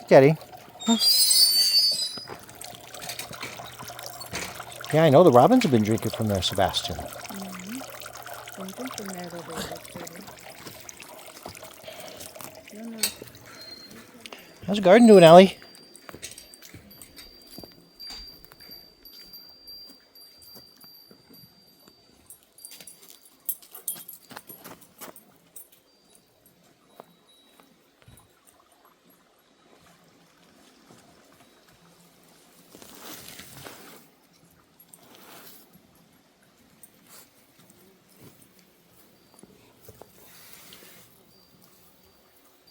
Daddy. Yeah, I know the robins have been drinking from there, Sebastian. Something from there that they look pretty. I don't know. How's the garden doing, Allie?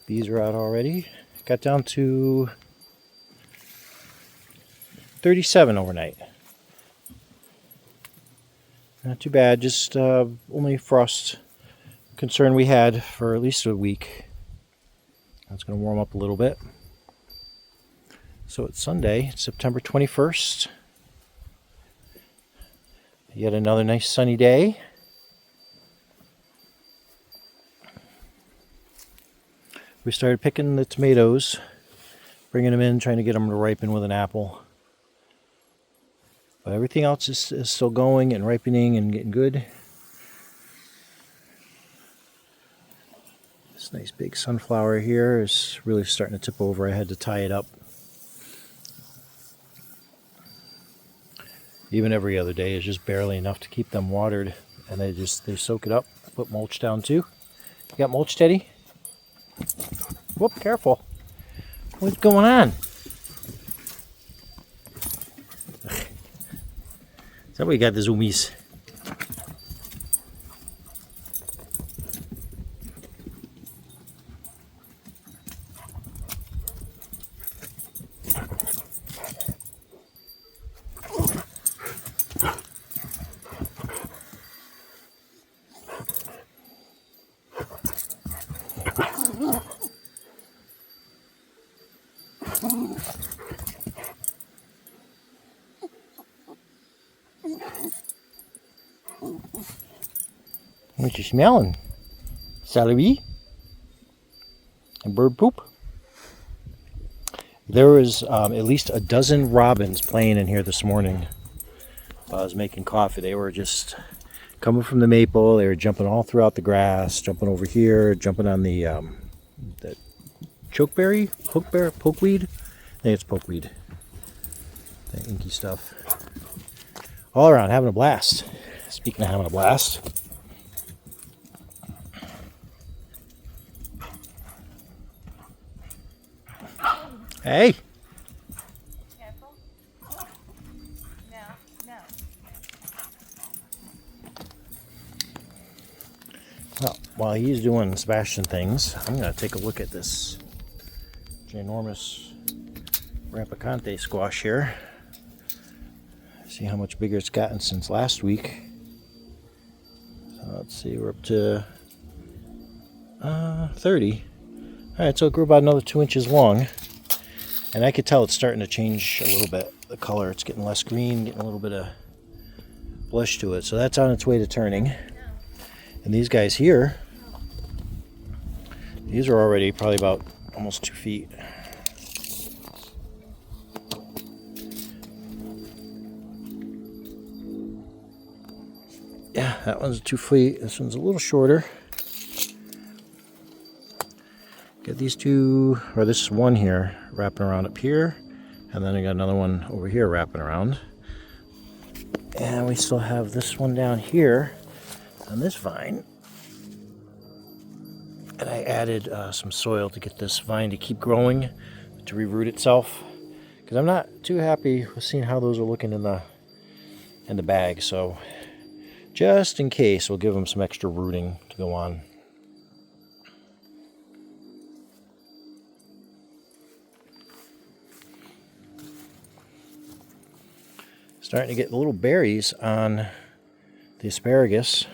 Bees are out already. Got down to 37 overnight. Not too bad, just only frost concern we had for at least a week. It's going to warm up a little bit. So it's Sunday, it's September 21st. Yet another nice sunny day. We started picking the tomatoes, bringing them in, trying to get them to ripen with an apple. But everything else is still going and ripening and getting good. This nice big sunflower here is really starting to tip over. I had to tie it up. Even every other day is just barely enough to keep them watered, and they soak it up. Put mulch down too. You got mulch, Teddy? Whoop, careful. What's going on? Is that what you got, the zoomies? What you smelling? Celery? And bird poop? There was at least a dozen robins playing in here this morning while I was making coffee. They were just coming from the maple. They were jumping all throughout the grass, jumping over here, jumping on the chokeberry, pokeweed. I think it's pokeweed. That inky stuff. All around, having a blast. Speaking of having a blast. Hey! Careful. No. Well, while he's doing Sebastian things, I'm going to take a look at this ginormous rampicante squash here. See how much bigger it's gotten since last week. So let's see, we're up to 30. Alright, so it grew about another 2 inches long. And I could tell it's starting to change a little bit. The color, it's getting less green, getting a little bit of blush to it. So that's on its way to turning. And these guys here, these are already probably about almost 2 feet. Yeah, that one's 2 feet. This one's a little shorter. Got these two, or this one here, wrapping around up here. And then I got another one over here wrapping around. And we still have this one down here on this vine. And I added some soil to get this vine to keep growing, to reroot itself. Because I'm not too happy with seeing how those are looking in the bag. So just in case, we'll give them some extra rooting to go on. Starting to get little berries on the asparagus.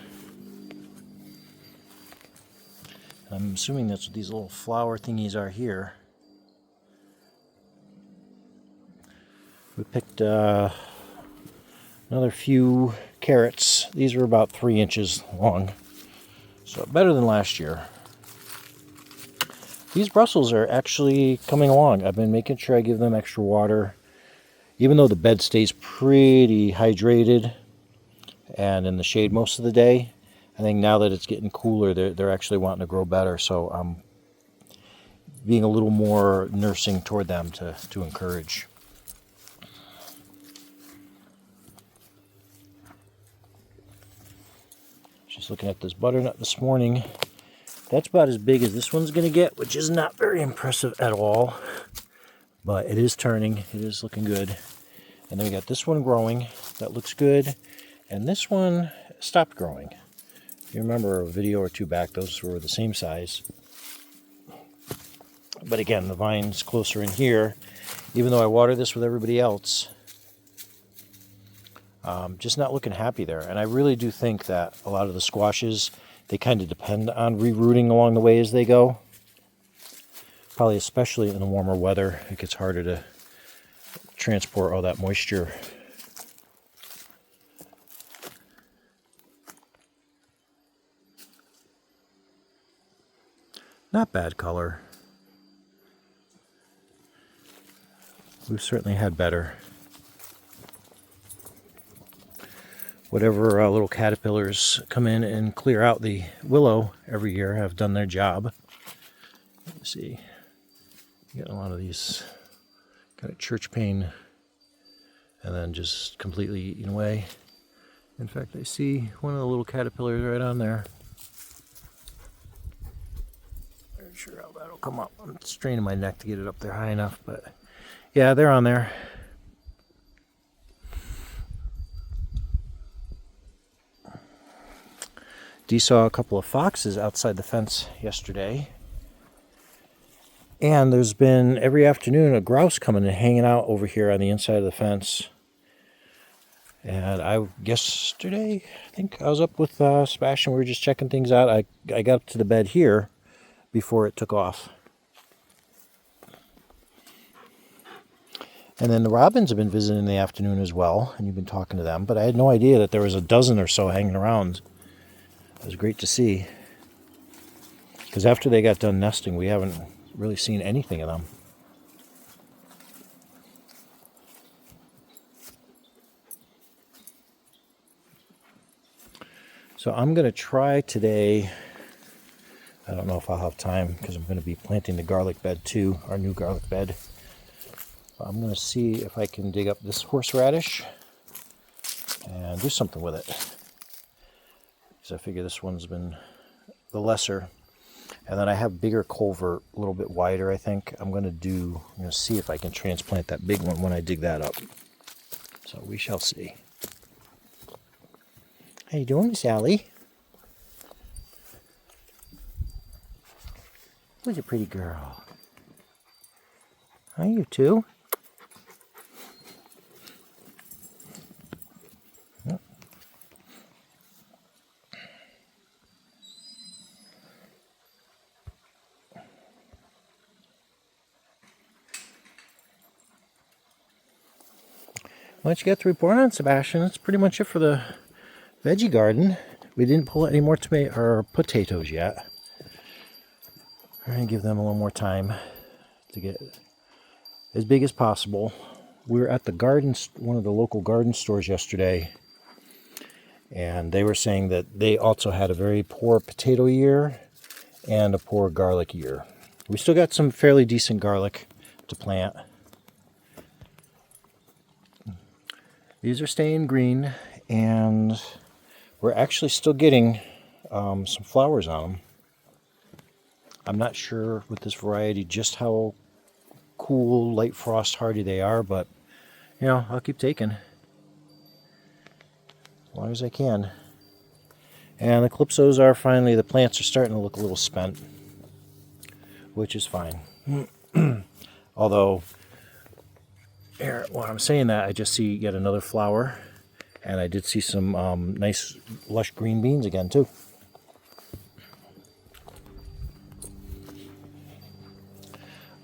I'm assuming that's what these little flower thingies are here. We picked another few carrots. These are about 3 inches long, so better than last year. these Brussels are actually coming along. I've been making sure I give them extra water. Even though the bed stays pretty hydrated and in the shade most of the day, I think now that it's getting cooler, they're actually wanting to grow better. So I'm being a little more nursing toward them to encourage. Just looking at this butternut this morning. That's about as big as this one's going to get, which is not very impressive at all. But it is turning. It is looking good. And then we got this one growing. That looks good. And this one stopped growing. If you remember a video or two back, those were the same size. But again, the vine's closer in here. Even though I water this with everybody else, just not looking happy there. And I really do think that a lot of the squashes, they kind of depend on rerooting along the way as they go. Probably especially in the warmer weather, it gets harder to transport all that moisture. Not bad color. We've certainly had better. Whatever little caterpillars come in and clear out the willow every year have done their job. Let's see. Getting a lot of these kind of church pane and then just completely eaten away. In fact, I see one of the little caterpillars right on there. Not sure how that'll come up. I'm straining my neck to get it up there high enough, but yeah, they're on there. Dee saw a couple of foxes outside the fence yesterday. And there's been every afternoon a grouse coming and hanging out over here on the inside of the fence. And yesterday, I think I was up with Sebastian. We were just checking things out. I got up to the bed here before it took off. And then the robins have been visiting in the afternoon as well. And you've been talking to them. But I had no idea that there was a dozen or so hanging around. It was great to see. Because after they got done nesting, we haven't really seen anything of them. So I'm going to try today. I don't know if I'll have time because I'm going to be planting the garlic bed too, our new garlic bed. But I'm going to see if I can dig up this horseradish and do something with it. Because I figure this one's been the lesser. And then I have bigger culvert, a little bit wider, I think. I'm going to see if I can transplant that big one when I dig that up. So we shall see. How you doing, Miss Allie? Who's a pretty girl? Hi, you two. What you got to report on, Sebastian? That's pretty much it for the veggie garden. We didn't pull any more potatoes yet. We're going to give them a little more time to get as big as possible. We were at the one of the local garden stores yesterday, and they were saying that they also had a very poor potato year and a poor garlic year. We still got some fairly decent garlic to plant. These are staying green, and we're actually still getting some flowers on them. I'm not sure with this variety just how cool, light frost hardy they are, but I'll keep taking as long as I can. And the calypsos are finally, the plants are starting to look a little spent, which is fine. Although, while I'm saying that, I just see yet another flower, and I did see some nice lush green beans again too.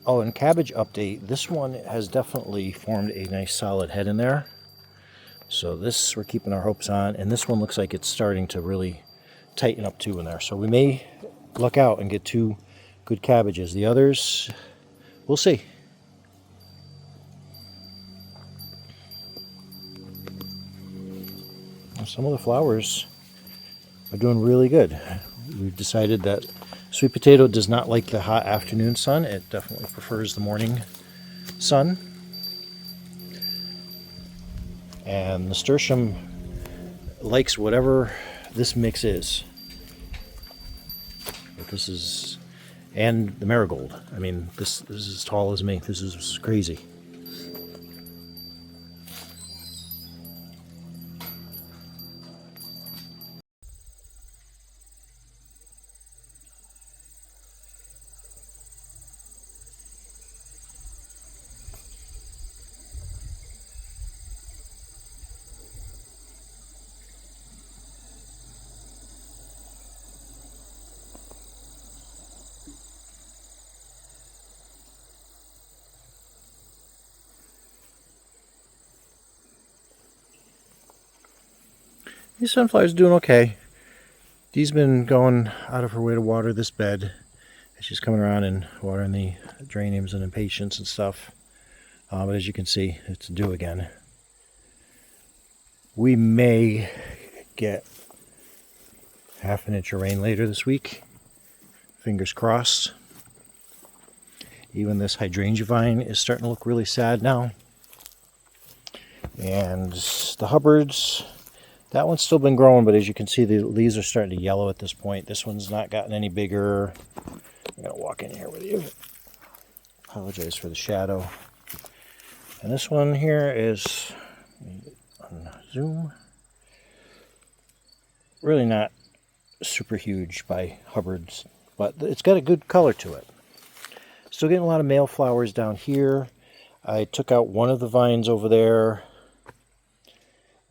Oh, and cabbage update. This one has definitely formed a nice solid head in there. So this we're keeping our hopes on, and this one looks like it's starting to really tighten up too in there. So we may luck out and get two good cabbages. The others, we'll see. Some of the flowers are doing really good. We've decided that sweet potato does not like the hot afternoon sun. It definitely prefers the morning sun. And nasturtium likes whatever this mix is. But this is, and the marigold. I mean, this is as tall as me. This is crazy. These sunflowers doing okay. Dee's been going out of her way to water this bed. She's coming around and watering the geraniums and impatiens and stuff. But as you can see, it's due again. We may get half an inch of rain later this week. Fingers crossed. Even this hydrangea vine is starting to look really sad now. And the Hubbards, that one's still been growing, but as you can see, the leaves are starting to yellow at this point. This one's not gotten any bigger. I'm going to walk in here with you. Apologize for the shadow. And this one here is, on zoom, really not super huge by Hubbards, but it's got a good color to it. Still getting a lot of male flowers down here. I took out one of the vines over there.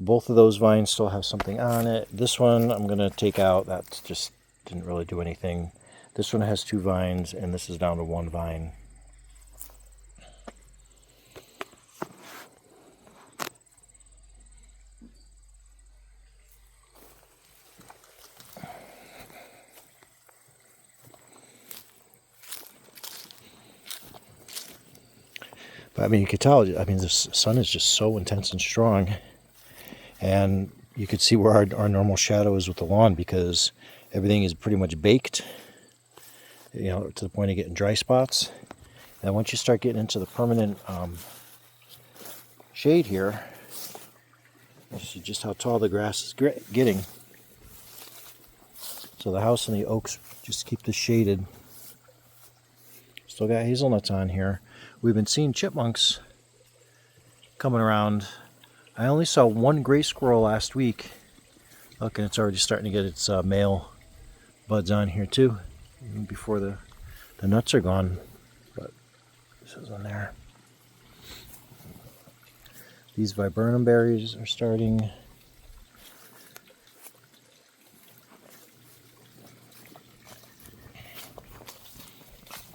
Both of those vines still have something on it. This one I'm going to take out. That just didn't really do anything. This one has 2 vines, and this is down to 1 vine. But I mean, you could tell, I mean, the sun is just so intense and strong. And you could see where our normal shadow is with the lawn, because everything is pretty much baked, you know, to the point of getting dry spots. And once you start getting into the permanent shade here, you see just how tall the grass is getting. So the house and the oaks just keep this shaded. Still got hazelnuts on here. We've been seeing chipmunks coming around. I only saw 1 gray squirrel last week. Look, and it's already starting to get its male buds on here too, even before the nuts are gone. But this is on there. These viburnum berries are starting.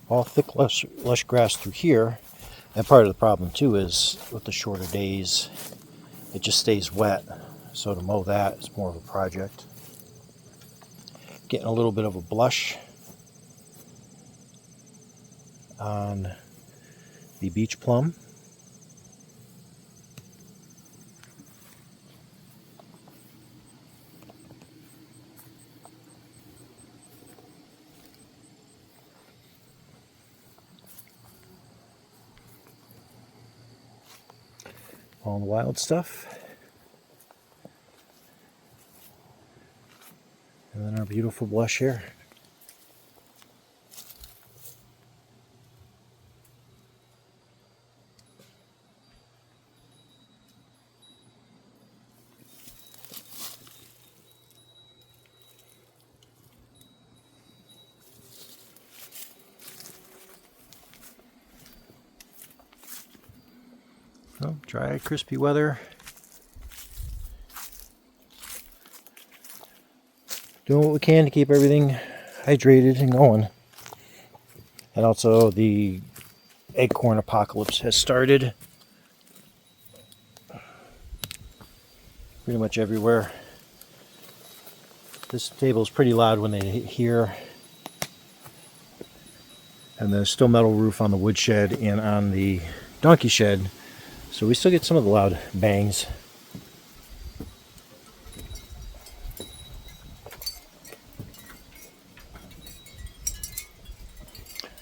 All thick, lush grass through here. And part of the problem too is with the shorter days, it just stays wet. So to mow that is more of a project. Getting a little bit of a blush on the beach plum. All the wild stuff. And then our beautiful blush here. Well, dry, crispy weather. Doing what we can to keep everything hydrated and going. And also the acorn apocalypse has started. Pretty much everywhere. This table is pretty loud when they hear And there's still metal roof on the woodshed and on the donkey shed. So we still get some of the loud bangs.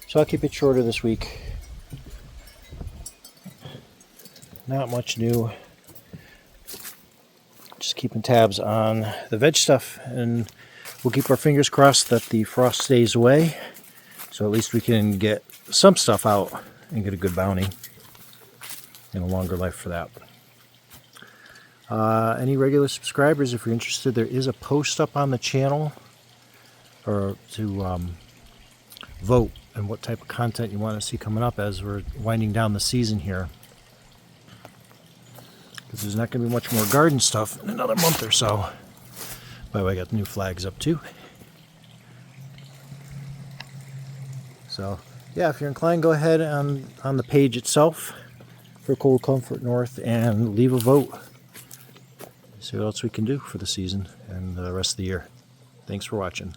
So I'll keep it shorter this week. Not much new. Just keeping tabs on the veg stuff, and we'll keep our fingers crossed that the frost stays away, so at least we can get some stuff out and get a good bounty and a longer life for that. Any regular subscribers, if you're interested, there is a post up on the channel or to vote and what type of content you want to see coming up as we're winding down the season here. Because there's not going to be much more garden stuff in another month or so. By the way, I got the new flags up too. So, yeah, if you're inclined, go ahead on the page itself for Cold Comfort North and leave a vote. See what else we can do for the season and the rest of the year. Thanks for watching.